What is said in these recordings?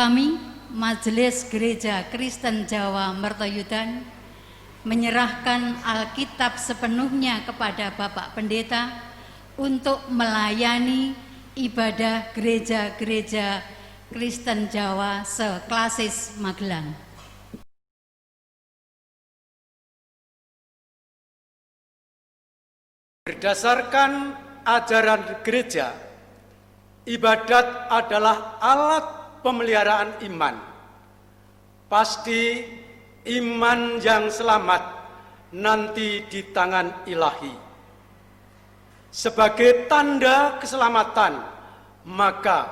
Kami, Majelis Gereja Kristen Jawa Mertoyudan, menyerahkan Alkitab sepenuhnya kepada Bapak Pendeta untuk melayani ibadah gereja-gereja Kristen Jawa seklasis Magelang. Berdasarkan ajaran gereja, ibadat adalah alat pemeliharaan iman. Pasti iman yang selamat nanti di tangan ilahi. Sebagai tanda keselamatan, maka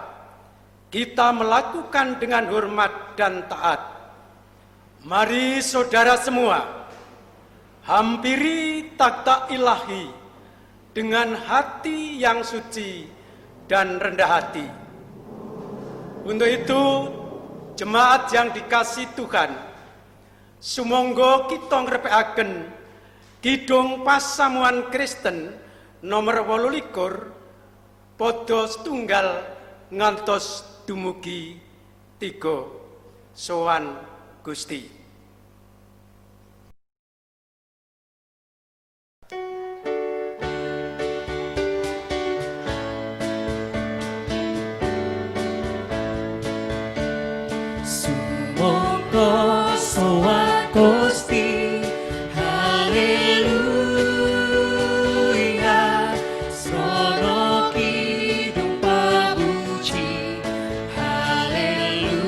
kita melakukan dengan hormat dan taat. Mari saudara semua, hampiri takhta ilahi dengan hati yang suci dan rendah hati. Untuk itu, jemaat yang dikasih Tuhan, sumangga kita ngrepekaken Kidung Pasamuan Kristen nomor 28 padha setunggal ngantos dumugi 3. Sowan Gusti. Sowan Gusti, haleluya, srono kidung pamuji, haleluya,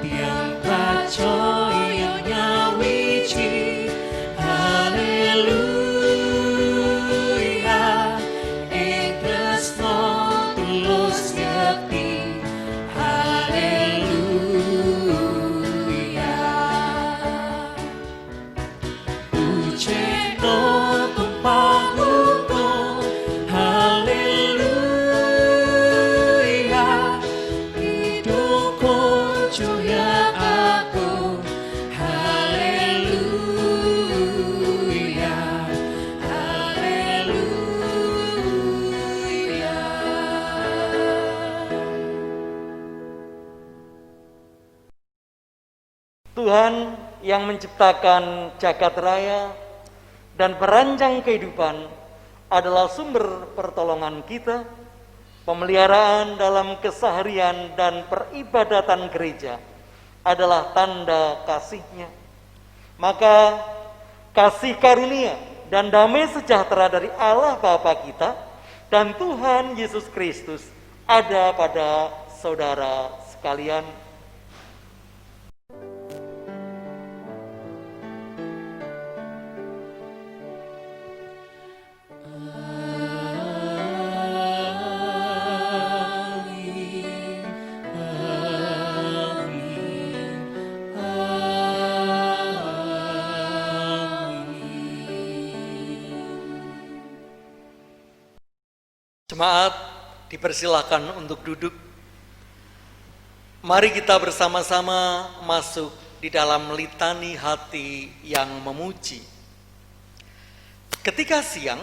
tiang percaya nyawiji, haleluya, ing tresno tulus yakti, Tuhan yang menciptakan jagat raya dan merancang kehidupan adalah sumber pertolongan kita. Pemeliharaan dalam keseharian dan peribadatan gereja adalah tanda kasih-Nya. Maka kasih karunia dan damai sejahtera dari Allah Bapa kita dan Tuhan Yesus Kristus ada pada saudara sekalian. Jemaat dipersilakan untuk duduk. Mari kita bersama-sama masuk di dalam litani hati yang memuji. Ketika siang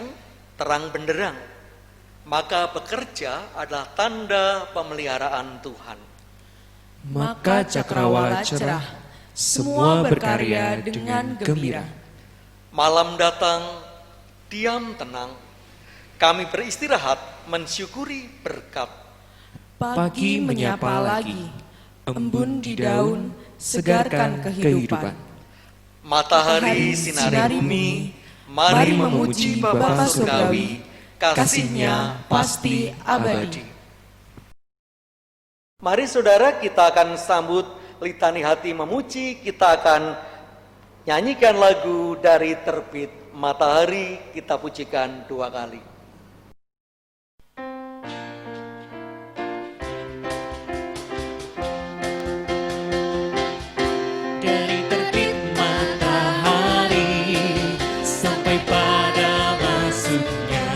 terang benderang, maka bekerja adalah tanda pemeliharaan Tuhan. Maka cakrawala cerah, semua berkarya dengan gembira. Malam datang, diam tenang, kami beristirahat mensyukuri berkat. Pagi menyapa lagi, embun di daun, segarkan kehidupan. Matahari sinari bumi, mari memuji Bapa Surgawi, kasih-Nya pasti abadi. Mari saudara, kita akan sambut litani hati memuji. Kita akan nyanyikan lagu dari Terbit Matahari, kita pujikan 2 kali. Sampai pada masuknya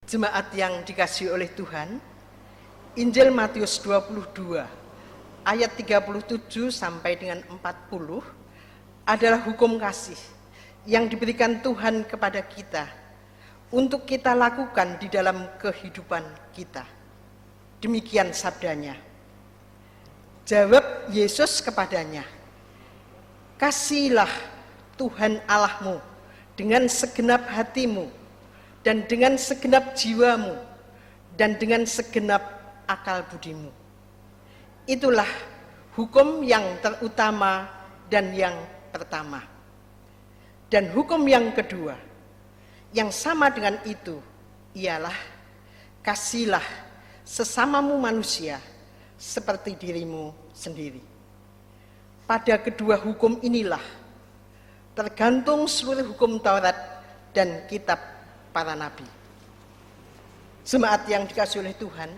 Jemaat yang dikasihi oleh Tuhan, Injil Matius 22 ayat 37 sampai dengan 40 adalah hukum kasih yang diberikan Tuhan kepada kita untuk kita lakukan di dalam kehidupan kita. Demikian sabdanya. Jawab Yesus kepadanya, "Kasihilah Tuhan Allahmu dengan segenap hatimu, dan dengan segenap jiwamu, dan dengan segenap akal budimu. Itulah hukum yang terutama dan yang pertama. Dan hukum yang kedua, yang sama dengan itu, ialah kasihilah sesamamu manusia seperti dirimu sendiri. Pada kedua hukum inilah tergantung seluruh hukum Taurat dan kitab para nabi." Jemaat yang dikasihi oleh Tuhan,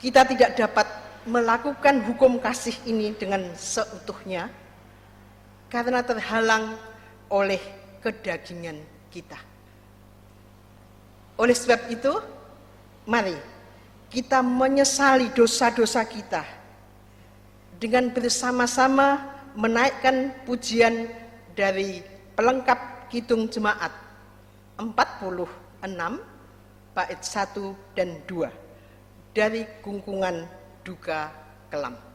kita tidak dapat melakukan hukum kasih ini dengan seutuhnya karena terhalang oleh kedagingan kita. Oleh sebab itu, mari kita menyesali dosa-dosa kita dengan bersama-sama menaikkan pujian dari pelengkap Kidung Jemaat 46 bait 1 dan 2 dari Gungkungan Duka Kelam.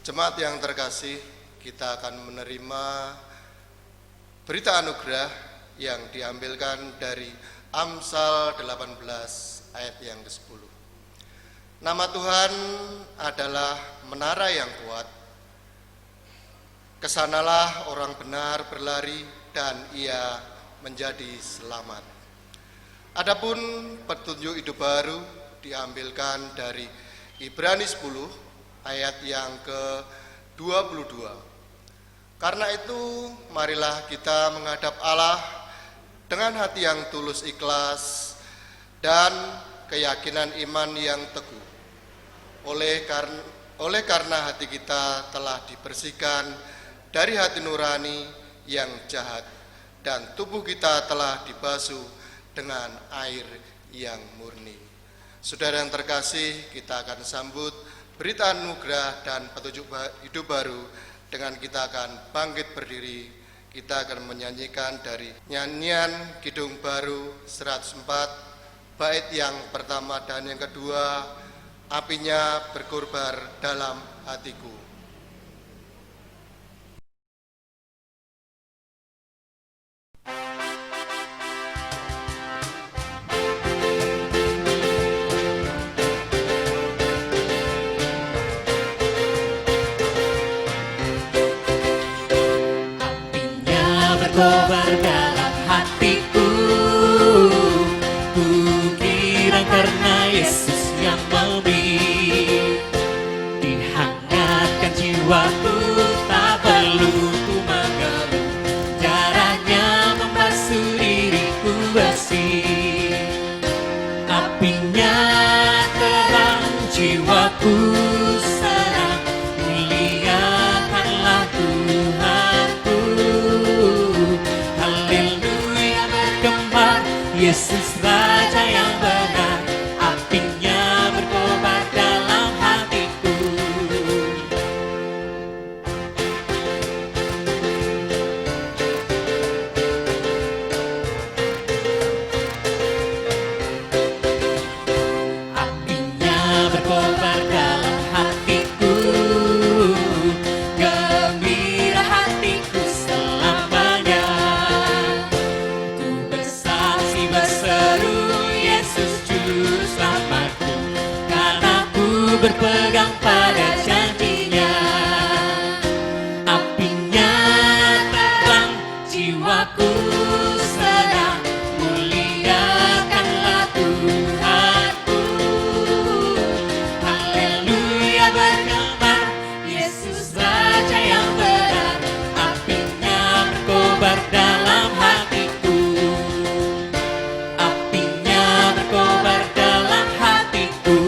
Jemaat yang terkasih, kita akan menerima berita anugerah yang diambilkan dari Amsal 18 ayat yang ke-10. Nama Tuhan adalah menara yang kuat. Kesanalah orang benar berlari dan ia menjadi selamat. Adapun petunjuk hidup baru diambilkan dari Ibrani 10 ayat yang ke-22. Karena itu, marilah kita menghadap Allah dengan hati yang tulus ikhlas dan keyakinan iman yang teguh. Oleh karena hati kita telah dibersihkan dari hati nurani yang jahat, dan tubuh kita telah dibasuh dengan air yang murni. Saudara yang terkasih, kita akan sambut berita anugerah dan petunjuk hidup baru dengan kita akan bangkit berdiri. Kita akan menyanyikan dari nyanyian Kidung Baru 104, bait yang pertama dan yang kedua, apinya berkobar dalam hatiku. Berkobar dalam hatiku, ku kira karena Yesus yang memberi, dihangatkan jiwaku, tak perlu ku mengeluh, caranya membasuh diriku bersih. Apinya terang jiwaku senang, muliakanlah Tuhanku. Haleluya bergembira, Yesus Raja yang benar, apinya berkobar dalam hatiku. Apinya berkobar dalam hatiku, gembira hatiku selamanya. Ku bersaksi berseru, Yesus juru selamatku, karena ku berpegang pada janjinya. Apinya terang jiwaku senang, muliakanlah Tuhanku. Haleluya bergembira, Yesus Raja yang benar, apinya berkobar dalam hatiku. Apinya berkobar dalam hatiku.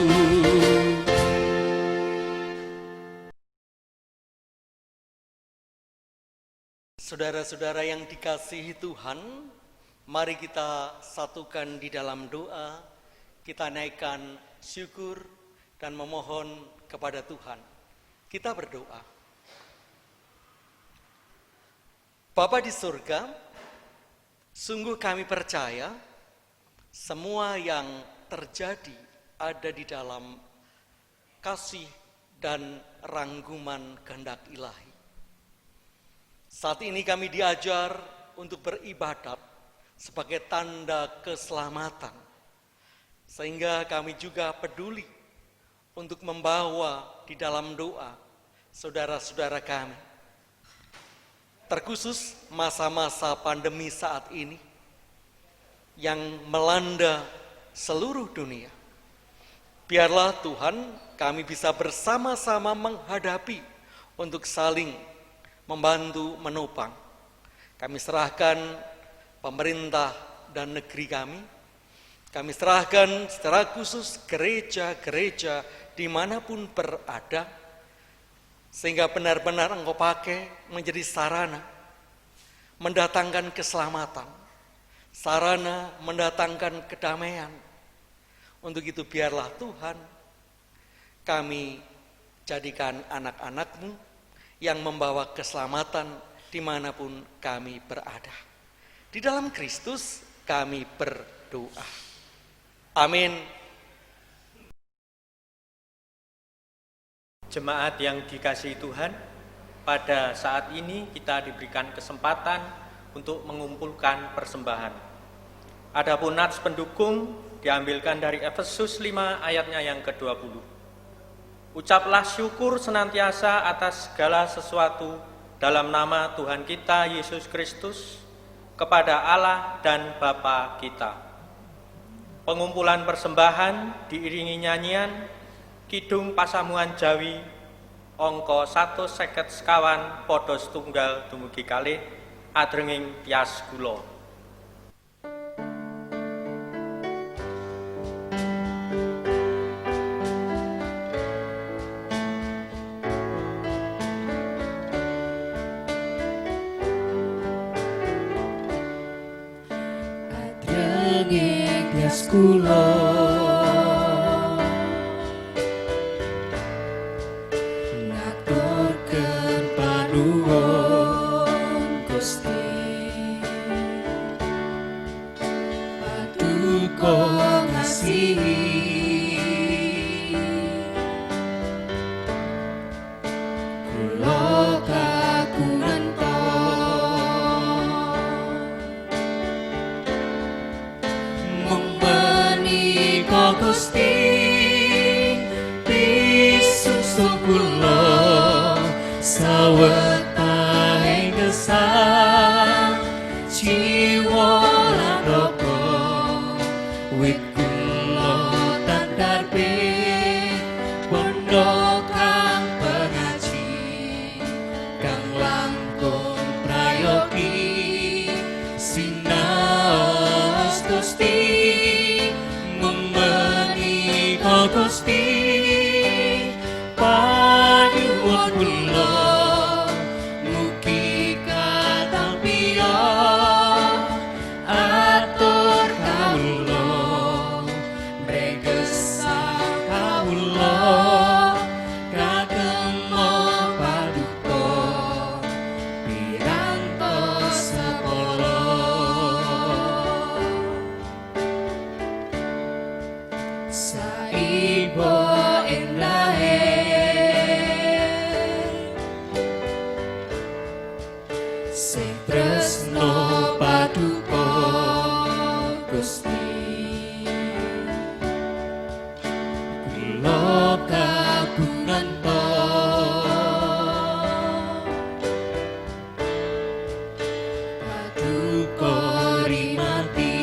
Saudara-saudara yang dikasihi Tuhan, mari kita satukan di dalam doa. Kita naikkan syukur dan memohon kepada Tuhan. Kita berdoa. Bapa di surga, sungguh kami percaya semua yang terjadi ada di dalam kasih dan rangkuman kehendak ilahi. Saat ini kami diajar untuk beribadat sebagai tanda keselamatan, sehingga kami juga peduli untuk membawa di dalam doa saudara-saudara kami. Terkhusus masa-masa pandemi saat ini yang melanda seluruh dunia. Biarlah Tuhan kami bisa bersama-sama menghadapi untuk saling membantu menopang. Kami serahkan pemerintah dan negeri kami. Kami serahkan secara khusus gereja-gereja dimanapun berada, sehingga benar-benar Engkau pakai menjadi sarana mendatangkan keselamatan, sarana mendatangkan kedamaian. Untuk itu biarlah Tuhan kami jadikan anak-anak-Mu yang membawa keselamatan dimanapun kami berada. Di dalam Kristus kami berdoa. Amin. Jemaat yang dikasihi Tuhan, pada saat ini kita diberikan kesempatan untuk mengumpulkan persembahan. Adapun nats pendukung diambilkan dari Efesus 5 ayatnya yang ke-20. Ucaplah syukur senantiasa atas segala sesuatu dalam nama Tuhan kita Yesus Kristus kepada Allah dan Bapa kita. Pengumpulan persembahan diiringi nyanyian Kidung Pasamuan Jawi angka 150 sekawan padha setunggal dumugi kalih adrenging tias kula. kula ngaturkeun panuwun Gusti paduka ngasihi kula kagungan Gusti pisusun kula sawetahing gesang jiwa lan raga wit kula tandarpe bondo kang pengaji kang langkung prayogi sinaos Gusti Gusti panyuwun kula mugi katampiya atur kawula mregesang kawula kagem paduka pirantos sepolo Ibo endahe sing tresno paduka Gusti kula kagungan paduka rimati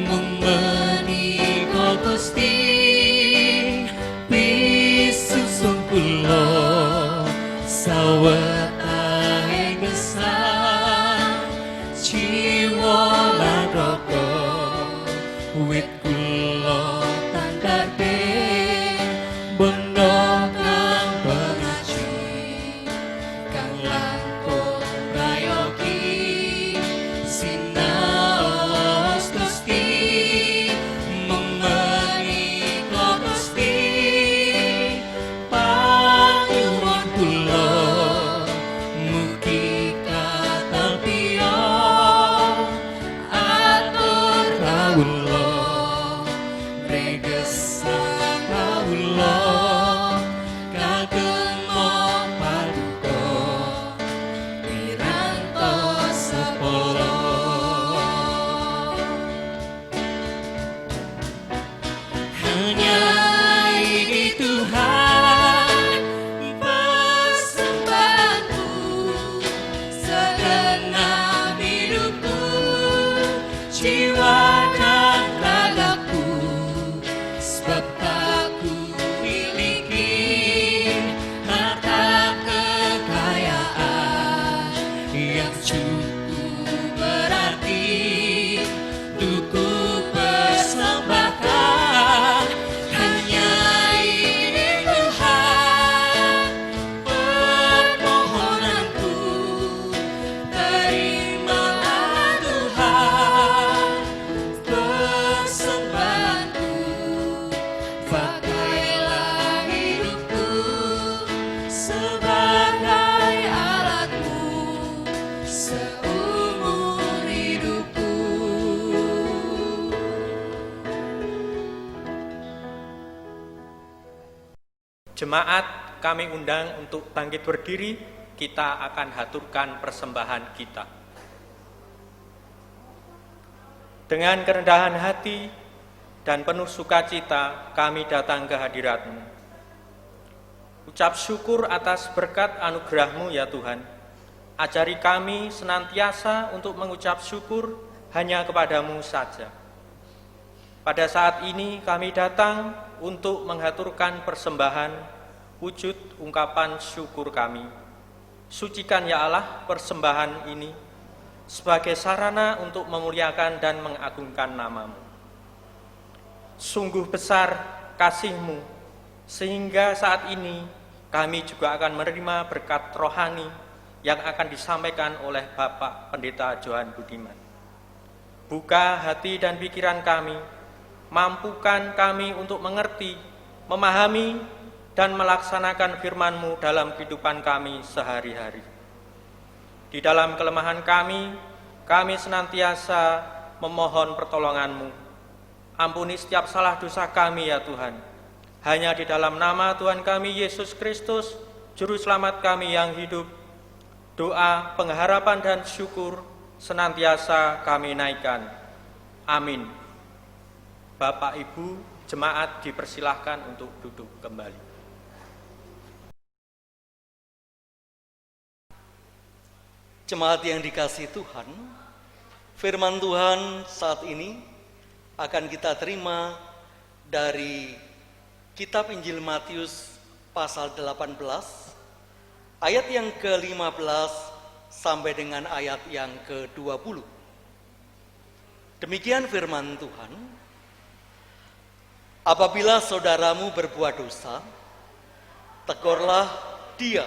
menika Gusti pisusun kula sawetahing gesang jiwa lan raga wit kula tandarpe bondo kang pengaji kang langkung prayogi sinaos Gusti panyuwun kula mugi katampiya atur kawula mregesang kawula kagem paduka pirantos sepolo hanya ini Tuhan persembahanku segenap hidupku jiwa dan ragaku sebab aku miliki harta kekayaan yang cukup berarti untukku persembahkan hanya ini Tuhan permohonanku terimalah Tuhan persembahanku pakailah hidupku sebagai alatmu seumur hidupku. Jemaat kami undang untuk bangkit berdiri, kita akan haturkan persembahan kita. Dengan kerendahan hati dan penuh sukacita kami datang ke hadirat-Mu. Ucap syukur atas berkat anugerah-Mu ya Tuhan. Ajari kami senantiasa untuk mengucap syukur hanya kepadamu saja. Pada saat ini kami datang untuk menghaturkan persembahan wujud ungkapan syukur kami. Sucikan ya Allah persembahan ini sebagai sarana untuk memuliakan dan mengagungkan nama-Mu. Sungguh besar kasih-Mu, sehingga saat ini kami juga akan menerima berkat rohani yang akan disampaikan oleh Bapak Pendeta Johan Budiman. Buka hati dan pikiran kami, mampukan kami untuk mengerti, memahami, dan melaksanakan firman-Mu dalam kehidupan kami sehari-hari. Di dalam kelemahan kami senantiasa memohon pertolongan-Mu. Ampuni setiap salah dosa kami ya Tuhan. Hanya di dalam nama Tuhan kami Yesus Kristus, Juru Selamat kami yang hidup, doa, pengharapan, dan syukur senantiasa kami naikkan. Amin. Bapak, Ibu, jemaat dipersilahkan untuk duduk kembali. Jemaat yang dikasihi Tuhan, firman Tuhan saat ini akan kita terima dari Kitab Injil Matius pasal 18, ayat yang ke-15 sampai dengan ayat yang ke-20. Demikian firman Tuhan. Apabila saudaramu berbuat dosa, tegurlah dia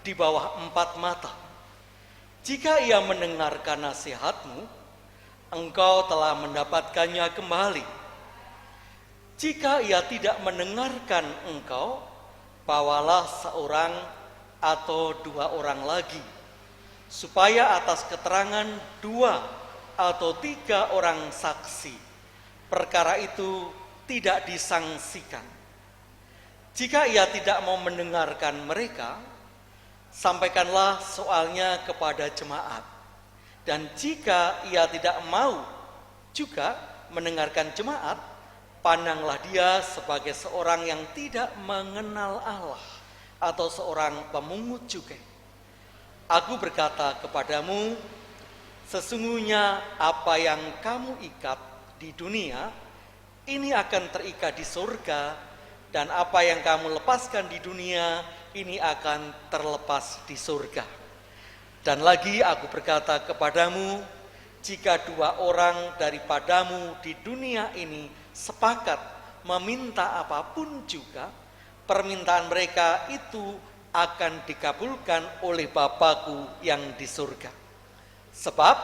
di bawah 4 mata. Jika ia mendengarkan nasihatmu, engkau telah mendapatkannya kembali. Jika ia tidak mendengarkan engkau, bawalah seorang atau 2 orang lagi, supaya atas keterangan 2 atau 3 orang saksi, perkara itu tidak disangsikan. Jika ia tidak mau mendengarkan mereka, sampaikanlah soalnya kepada jemaat. Dan jika ia tidak mau juga mendengarkan jemaat, pandanglah dia sebagai seorang yang tidak mengenal Allah atau seorang pemungut cukai. Aku berkata kepadamu, sesungguhnya apa yang kamu ikat di dunia, ini akan terikat di surga, dan apa yang kamu lepaskan di dunia, ini akan terlepas di surga. Dan lagi aku berkata kepadamu, jika 2 orang daripadamu di dunia ini sepakat meminta apapun juga, permintaan mereka itu akan dikabulkan oleh Bapa-Ku yang di surga. Sebab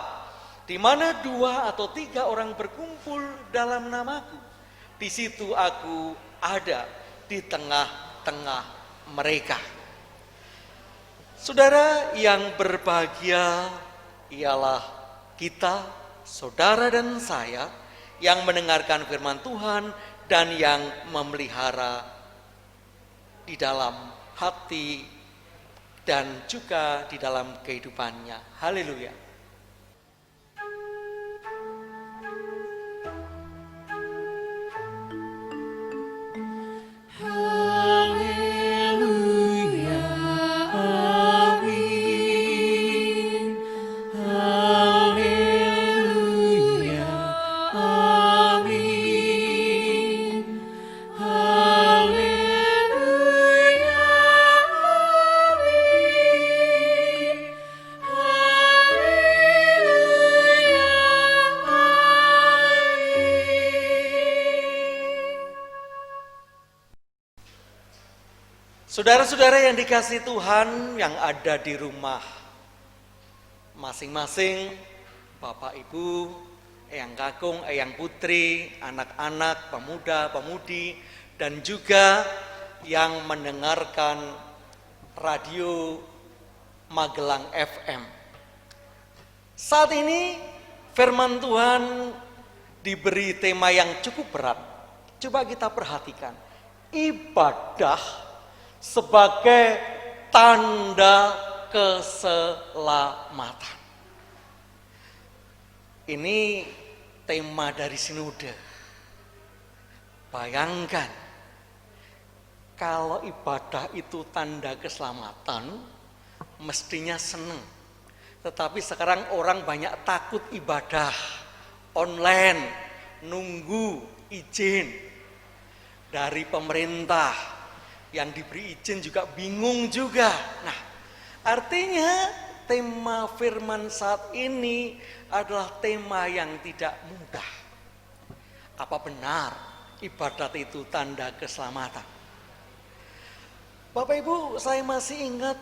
di mana 2 atau 3 orang berkumpul dalam nama-Ku, di situ Aku ada di tengah-tengah mereka. Saudara yang berbahagia ialah kita, saudara dan saya, yang mendengarkan firman Tuhan dan yang memelihara di dalam hati dan juga di dalam kehidupannya. Haleluya. Saudara-saudara yang dikasihi Tuhan yang ada di rumah masing-masing, Bapak Ibu, Eyang Kakung, Eyang Putri, anak-anak, pemuda, pemudi, dan juga yang mendengarkan radio Magelang FM. Saat ini firman Tuhan diberi tema yang cukup berat. Coba kita perhatikan. Ibadah sebagai tanda keselamatan. Ini tema dari sinode. Bayangkan, kalau ibadah itu tanda keselamatan, mestinya seneng. Tetapi sekarang orang banyak takut ibadah online, nunggu izin dari pemerintah. Yang diberi izin juga bingung juga. Nah, artinya tema firman saat ini adalah tema yang tidak mudah. Apa benar ibadat itu tanda keselamatan? Bapak Ibu, saya masih ingat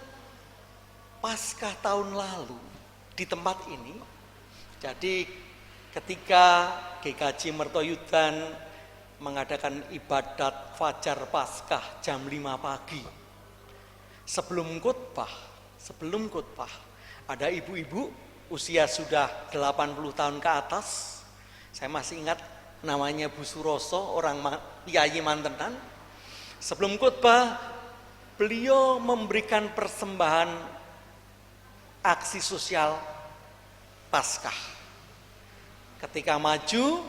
Paskah tahun lalu di tempat ini. Jadi ketika GKJ Mertoyudan mengadakan ibadat Fajar Paskah jam 5 pagi, sebelum khotbah ada ibu-ibu usia sudah 80 tahun ke atas. Saya masih ingat namanya Bu Suroso, orang Yayi Mantenan. Sebelum khotbah beliau memberikan persembahan aksi sosial Paskah. Ketika maju,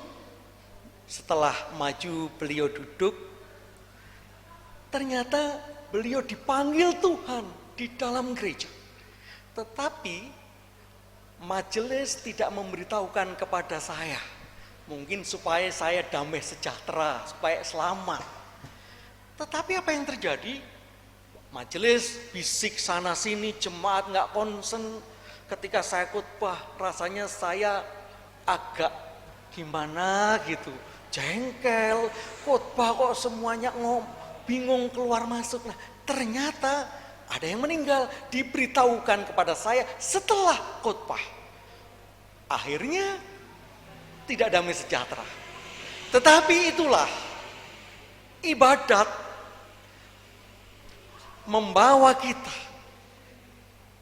setelah maju beliau duduk, ternyata beliau dipanggil Tuhan di dalam gereja. Tetapi majelis tidak memberitahukan kepada saya. Mungkin supaya saya damai sejahtera, supaya selamat. Tetapi apa yang terjadi? Majelis bisik sana sini, jemaat nggak konsen. Ketika saya khotbah, rasanya saya agak gimana gitu, jengkel. Khotbah kok semuanya bingung keluar masuk. Nah, ternyata ada yang meninggal, diberitahukan kepada saya setelah khotbah. Akhirnya tidak damai sejahtera. Tetapi itulah ibadat membawa kita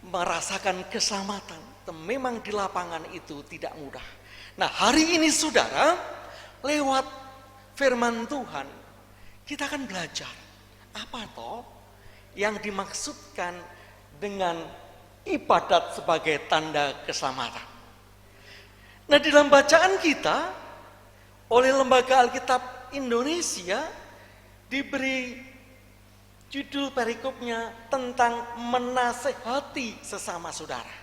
merasakan keselamatan. Memang di lapangan itu tidak mudah. Nah, hari ini saudara, lewat firman Tuhan kita akan belajar apa toh yang dimaksudkan dengan ibadat sebagai tanda keselamatan. Nah, di dalam bacaan kita oleh Lembaga Alkitab Indonesia diberi judul perikopnya tentang menasehati sesama saudara.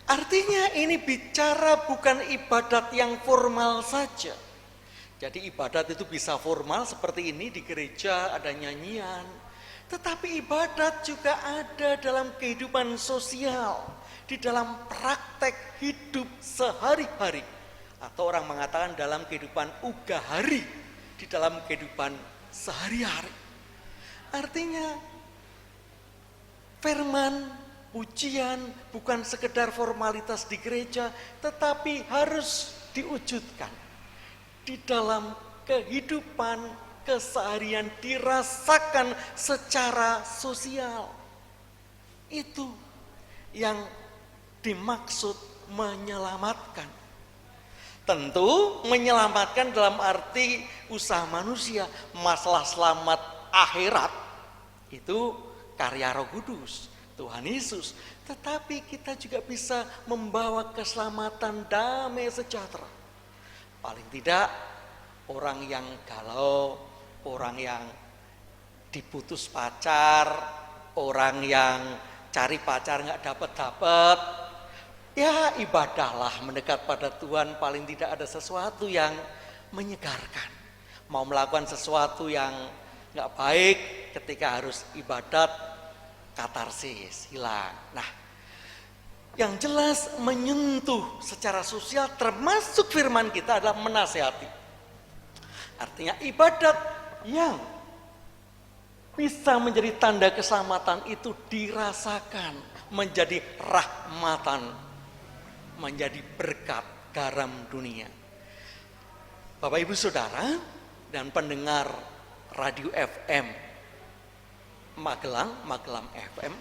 Artinya ini bicara bukan ibadat yang formal saja. Jadi ibadat itu bisa formal seperti ini di gereja ada nyanyian. Tetapi ibadat juga ada dalam kehidupan sosial, di dalam praktek hidup sehari-hari. Atau orang mengatakan dalam kehidupan ugahari, di dalam kehidupan sehari-hari. Artinya firman, ujian bukan sekedar formalitas di gereja, tetapi harus diwujudkan di dalam kehidupan keseharian, dirasakan secara sosial. Itu yang dimaksud menyelamatkan. Tentu menyelamatkan dalam arti usaha manusia. Masalah selamat akhirat itu karya Roh Kudus, Tuhan Yesus. Tetapi kita juga bisa membawa keselamatan, damai sejahtera. Paling tidak orang yang galau, orang yang diputus pacar, orang yang cari pacar nggak dapat-dapat, ya ibadahlah, mendekat pada Tuhan. Paling tidak ada sesuatu yang menyegarkan. Mau melakukan sesuatu yang nggak baik, ketika harus ibadat, katarsis, hilang. Nah, yang jelas menyentuh secara sosial, termasuk firman kita adalah menasehati. Artinya ibadat yang bisa menjadi tanda keselamatan itu dirasakan menjadi rahmatan, menjadi berkat garam dunia. Bapak Ibu Saudara dan pendengar radio FM Magelang FM,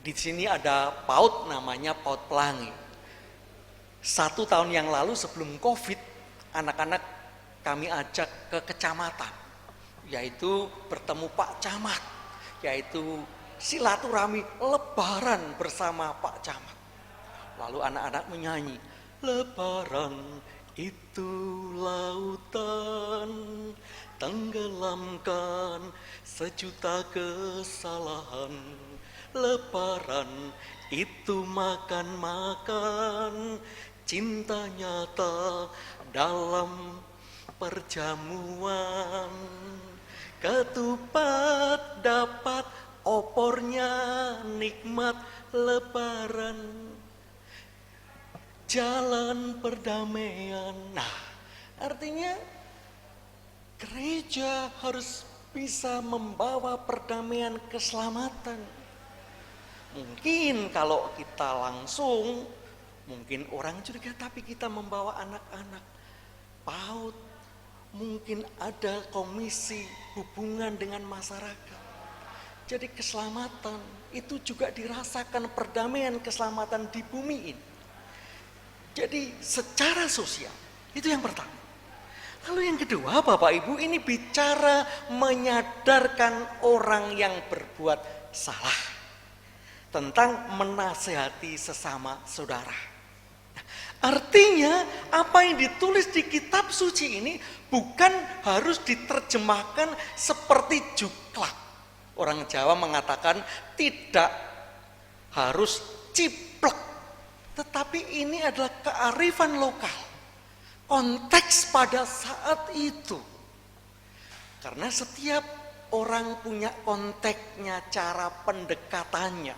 di sini ada PAUD namanya PAUD Pelangi. 1 tahun yang lalu sebelum COVID, anak-anak kami ajak ke kecamatan, yaitu bertemu Pak Camat, yaitu silaturahmi lebaran bersama Pak Camat. Lalu anak-anak menyanyi, lebaran itu lautan, tenggelamkan sejuta kesalahan. Lebaran itu makan-makan, cinta nyata dalam perjamuan. Ketupat dapat, opornya nikmat lebaran. Jalan perdamaian. Nah, artinya gereja harus bisa membawa perdamaian, keselamatan. Mungkin kalau kita langsung, mungkin orang curiga, tapi kita membawa anak-anak PAUD, mungkin ada komisi hubungan dengan masyarakat. Jadi keselamatan itu juga dirasakan, perdamaian, keselamatan di bumi ini. Jadi secara sosial, itu yang pertama. Lalu yang kedua, Bapak Ibu, ini bicara menyadarkan orang yang berbuat salah, tentang menasehati sesama saudara. Artinya apa yang ditulis di kitab suci ini bukan harus diterjemahkan seperti juklak. Orang Jawa mengatakan tidak harus ciplek, tetapi ini adalah kearifan lokal, konteks pada saat itu. Karena setiap orang punya konteksnya, cara pendekatannya.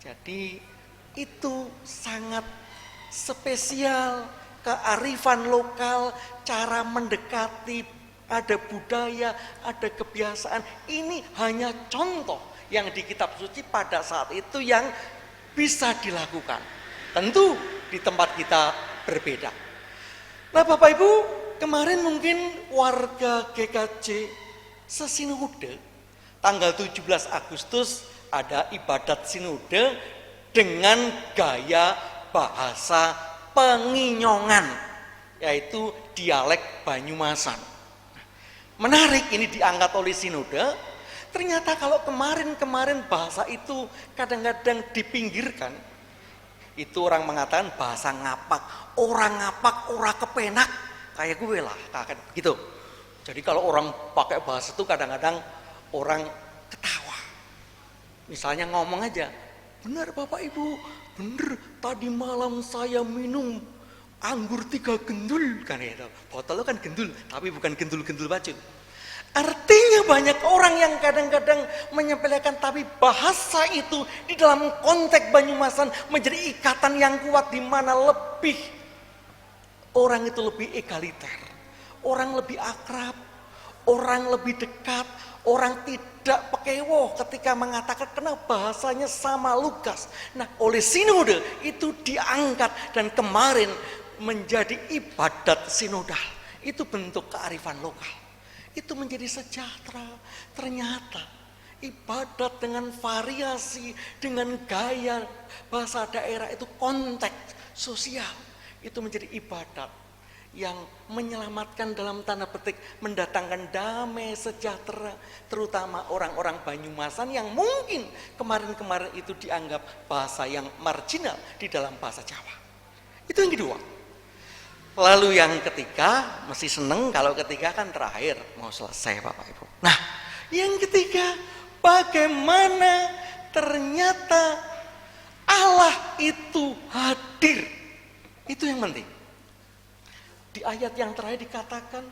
Jadi itu sangat spesial, kearifan lokal, cara mendekati, ada budaya, ada kebiasaan. Ini hanya contoh yang di kitab suci pada saat itu yang bisa dilakukan. Tentu di tempat kita berbeda. Nah Bapak Ibu, kemarin mungkin warga GKJ sesinode, tanggal 17 Agustus ada ibadat sinode dengan gaya bahasa Penginyongan, yaitu dialek Banyumasan. Menarik, ini diangkat oleh sinode. Ternyata kalau kemarin bahasa itu kadang-kadang dipinggirkan. Itu orang mengatakan bahasa ngapak, orang ngapak, orang kepenak, kayak gue lah, kayak gitu. Jadi kalau orang pakai bahasa itu kadang-kadang orang ketawa. Misalnya ngomong aja, benar Bapak Ibu, benar tadi malam saya minum anggur 3 gendul, kan ya, botolnya kan gendul, tapi bukan gendul-gendul bacun. Artinya banyak orang yang kadang-kadang menyepelekan, tapi bahasa itu di dalam konteks Banyumasan menjadi ikatan yang kuat, di mana lebih orang itu lebih egaliter, orang lebih akrab, orang lebih dekat, orang tidak pekewoh ketika mengatakan karena bahasanya sama Lukas. Nah, oleh sinode itu diangkat dan kemarin menjadi ibadat sinodal. Itu bentuk kearifan lokal. Itu menjadi sejahtera. Ternyata ibadat dengan variasi, dengan gaya bahasa daerah itu konteks sosial. Itu menjadi ibadat yang menyelamatkan dalam tanda petik, mendatangkan damai sejahtera, terutama orang-orang Banyumasan yang mungkin kemarin-kemarin itu dianggap bahasa yang marginal di dalam bahasa Jawa. Itu yang kedua. Lalu yang ketiga, mesti seneng kalau ketiga kan terakhir, mau selesai Bapak Ibu. Nah, yang ketiga, bagaimana ternyata Allah itu hadir. Itu yang penting. Di ayat yang terakhir dikatakan,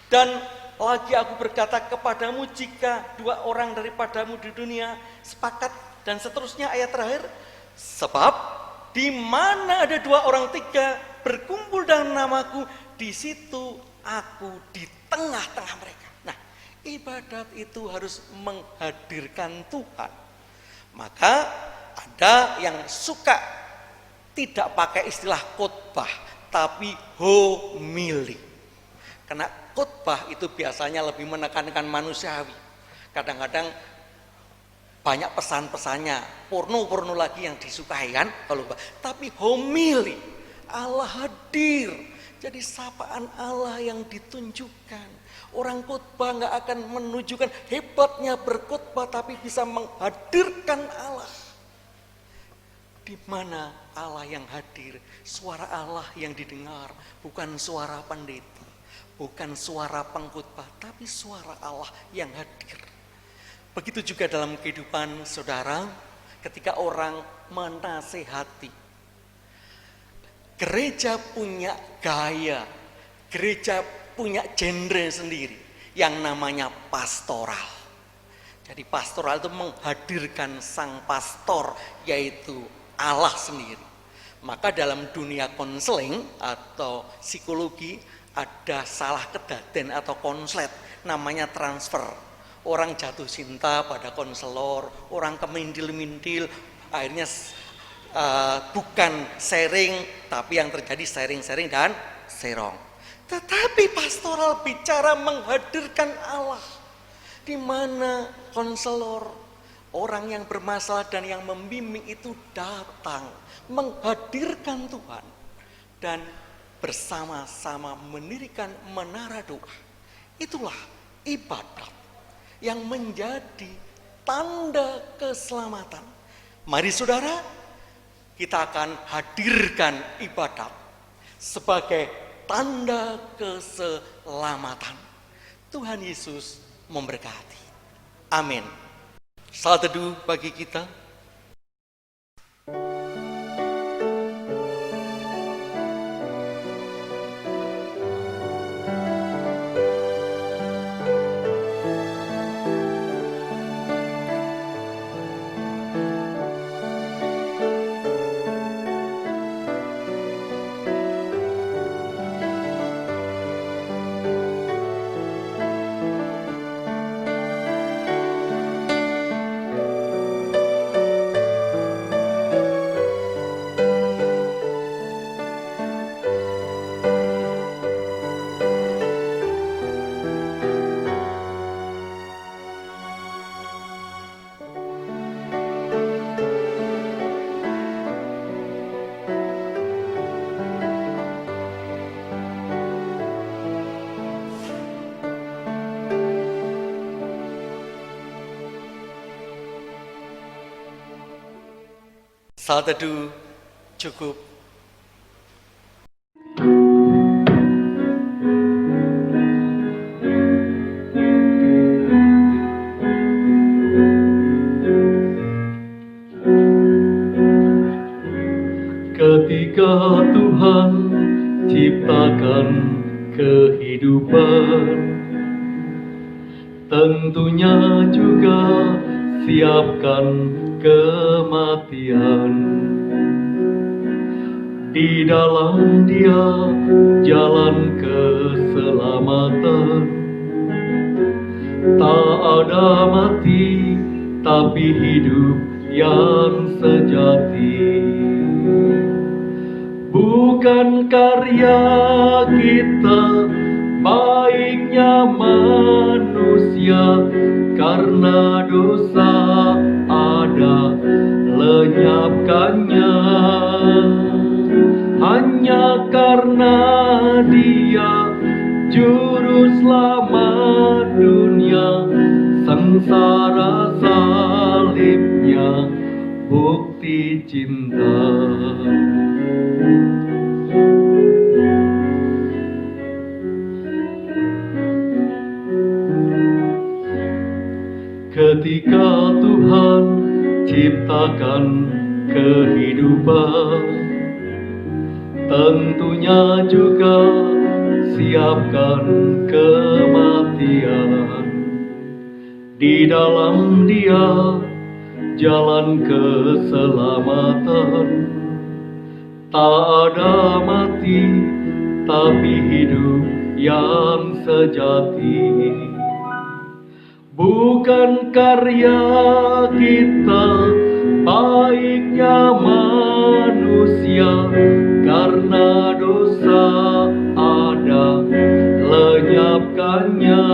dan lagi aku berkata kepadamu, jika 2 orang daripadamu di dunia sepakat, dan seterusnya ayat terakhir, sebab di mana ada 2 orang 3 berkumpul dalam namaku, di situ aku di tengah-tengah mereka. Nah, ibadat itu harus menghadirkan Tuhan. Maka ada yang suka tidak pakai istilah khotbah, tapi homili. Karena khotbah itu biasanya lebih menekankan manusiawi. Kadang-kadang banyak pesan-pesannya, porno lagi yang disukai kan kalau tapi homili, Allah hadir. Jadi sapaan Allah yang ditunjukkan. Orang khotbah nggak akan menunjukkan hebatnya berkhotbah, tapi bisa menghadirkan Allah. Di mana Allah yang hadir, suara Allah yang didengar, bukan suara pendeta, bukan suara pengkhotbah, tapi suara Allah yang hadir. Begitu juga dalam kehidupan saudara, ketika orang menasehati. Gereja punya gaya, gereja punya genre sendiri yang namanya pastoral. Jadi pastoral itu menghadirkan sang pastor, yaitu Allah sendiri. Maka dalam dunia konseling atau psikologi ada salah kedaden atau konslet, namanya transfer. orang jatuh cinta pada konselor, orang kemintil-mintil, akhirnya bukan sharing, tapi yang terjadi sharing-sharing dan serong. Tetapi pastoral bicara menghadirkan Allah, di mana konselor, orang yang bermasalah dan yang membimbing itu datang menghadirkan Tuhan dan bersama-sama mendirikan menara doa. Itulah ibadat yang menjadi tanda keselamatan. Mari saudara, kita akan hadirkan ibadat sebagai tanda keselamatan. Tuhan Yesus memberkati. Amin. Saat teduh bagi kita. Saat teduh cukup. Ketika Tuhan ciptakan kehidupan, tentunya juga siapkan kematian. Di dalam Dia jalan keselamatan. Tak ada mati, tapi hidup yang sejati. Bukan karya kita, baiknya manusia, karena dosa ada lenyapkannya. Hanya karena Dia juru selamat dunia, sengsara salibnya bukti cinta. Ketika Tuhan ciptakan kehidupan, tentunya juga siapkan kematian. Di dalam Dia jalan keselamatan. Tak ada mati, tapi hidup yang sejati. Bukan karya kita, baiknya manusia, karena dosa ada lenyapkannya.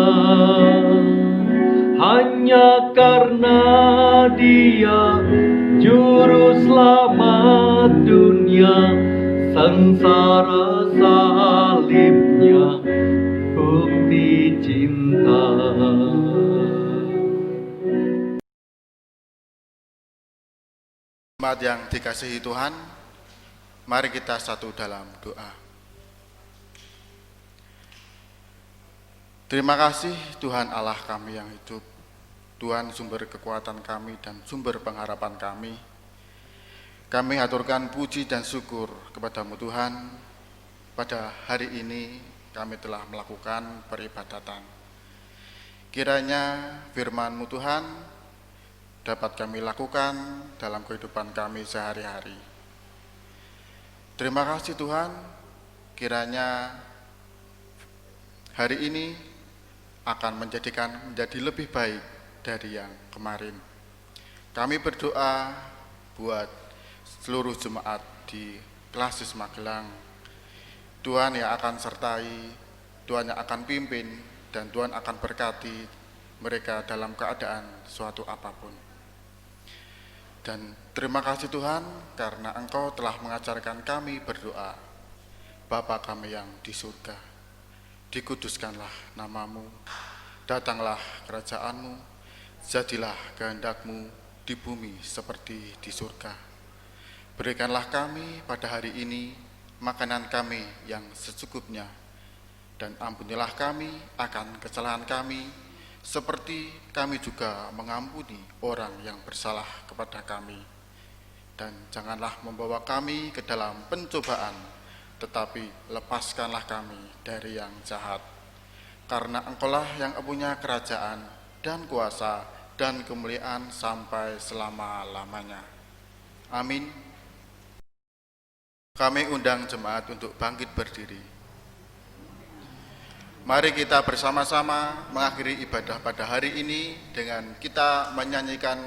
Hanya karena Dia juru selamat dunia, sengsara salibnya bukti cinta. Jemaat yang dikasihi Tuhan, mari kita satu dalam doa. Terima kasih Tuhan Allah kami yang hidup, Tuhan sumber kekuatan kami dan sumber pengharapan kami. Kami aturkan puji dan syukur kepadamu Tuhan, pada hari ini kami telah melakukan peribadatan. Kiranya firman-Mu Tuhan dapat kami lakukan dalam kehidupan kami sehari-hari. Terima kasih Tuhan, kiranya hari ini akan menjadi lebih baik dari yang kemarin. Kami berdoa buat seluruh jemaat di Klasis Magelang. Tuhan yang akan sertai, Tuhan yang akan pimpin, dan Tuhan akan berkati mereka dalam keadaan suatu apapun. Dan terima kasih Tuhan karena Engkau telah mengajarkan kami berdoa. Bapa kami yang di surga, dikuduskanlah namamu, datanglah kerajaanmu, jadilah kehendakmu di bumi seperti di surga. Berikanlah kami pada hari ini makanan kami yang secukupnya, dan ampunilah kami akan kesalahan kami, seperti kami juga mengampuni orang yang bersalah kepada kami. Dan janganlah membawa kami ke dalam pencobaan, tetapi lepaskanlah kami dari yang jahat. Karena Engkaulah yang punya kerajaan dan kuasa dan kemuliaan sampai selama-lamanya. Amin. Kami undang jemaat untuk bangkit berdiri. Mari kita bersama-sama mengakhiri ibadah pada hari ini dengan kita menyanyikan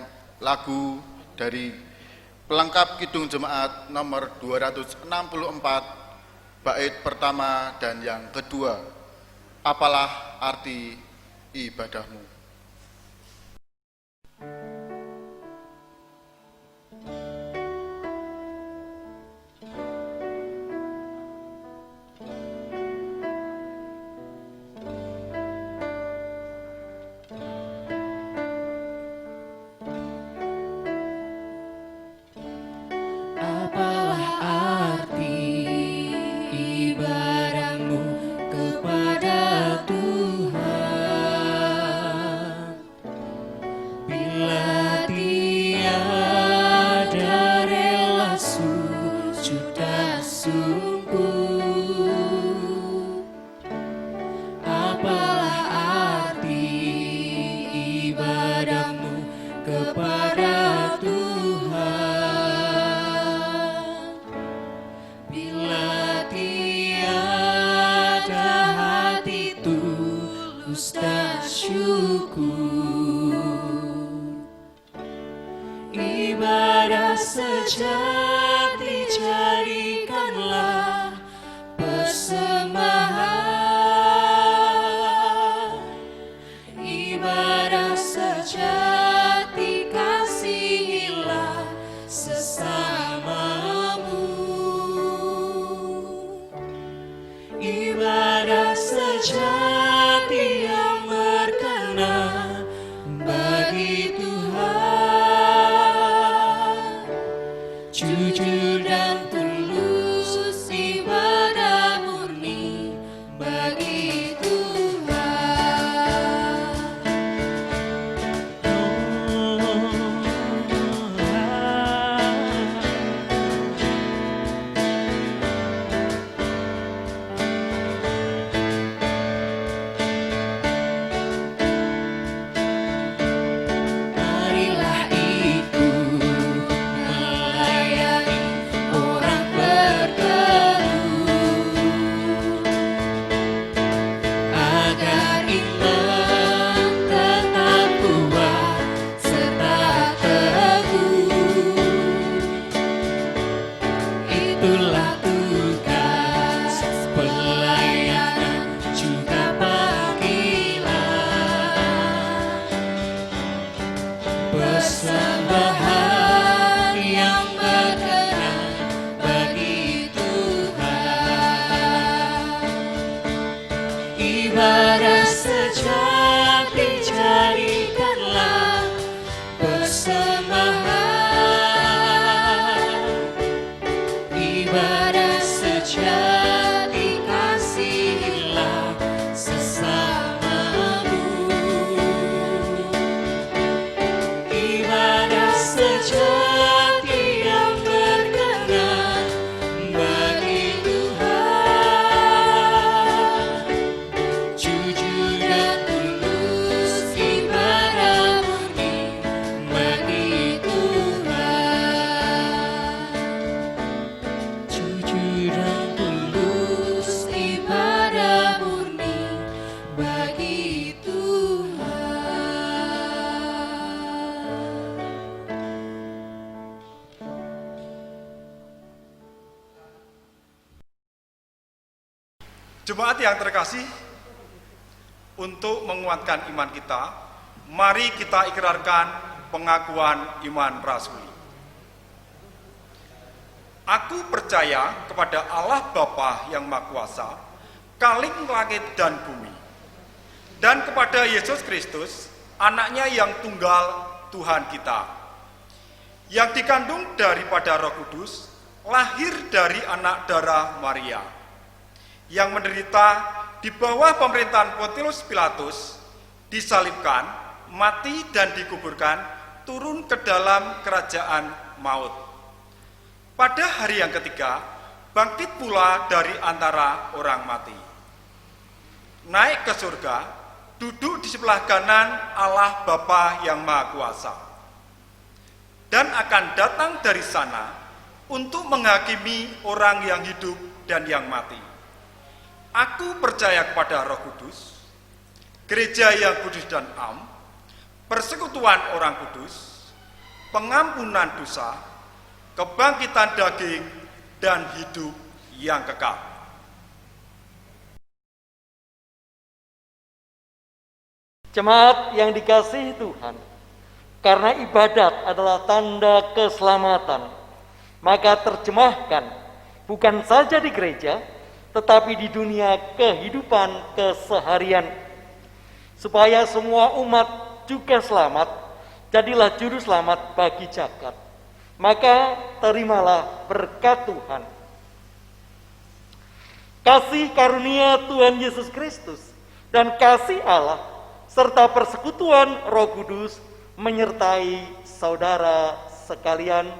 lagu dari pelengkap Kidung Jemaat nomor 264, bait pertama dan yang kedua. Apalah arti ibadahmu? Apalah arti ibadahmu kepada Tuhan, bila tiada rela sujud dan sungguh? Apalah arti ibadahmu kepada Tuhan, bila tiada hati tulus dan syukur? Ibadah sejati jadikanlah persembahan, ibadah sejati kasihilah sesamamu, ibadah sejati yang berkenan bagi Tuhan, jujur dan tulus Jemaat yang terkasih, untuk menguatkan iman kita, mari kita ikrarkan pengakuan iman rasuli. Aku percaya kepada Allah Bapa yang Maha Kuasa, Kaling langit dan bumi, dan kepada Yesus Kristus, anaknya yang tunggal Tuhan kita, yang dikandung daripada Roh Kudus, lahir dari anak darah Maria, yang menderita di bawah pemerintahan Pontius Pilatus, disalibkan, mati dan dikuburkan, turun ke dalam kerajaan maut. Pada hari yang ketiga, bangkit pula dari antara orang mati. Naik ke surga, duduk di sebelah kanan Allah Bapa yang Maha Kuasa. Dan akan datang dari sana untuk menghakimi orang yang hidup dan yang mati. Aku percaya kepada Roh Kudus, gereja yang kudus dan am, persekutuan orang kudus, pengampunan dosa, kebangkitan daging, dan hidup yang kekal. Jemaat yang dikasihi Tuhan, karena ibadat adalah tanda keselamatan, maka terjemahkan bukan saja di gereja, tetapi di dunia kehidupan keseharian. Supaya semua umat juga selamat, jadilah juru selamat bagi jagat. Maka terimalah berkat Tuhan. Kasih karunia Tuhan Yesus Kristus dan kasih Allah serta persekutuan Roh Kudus menyertai saudara sekalian.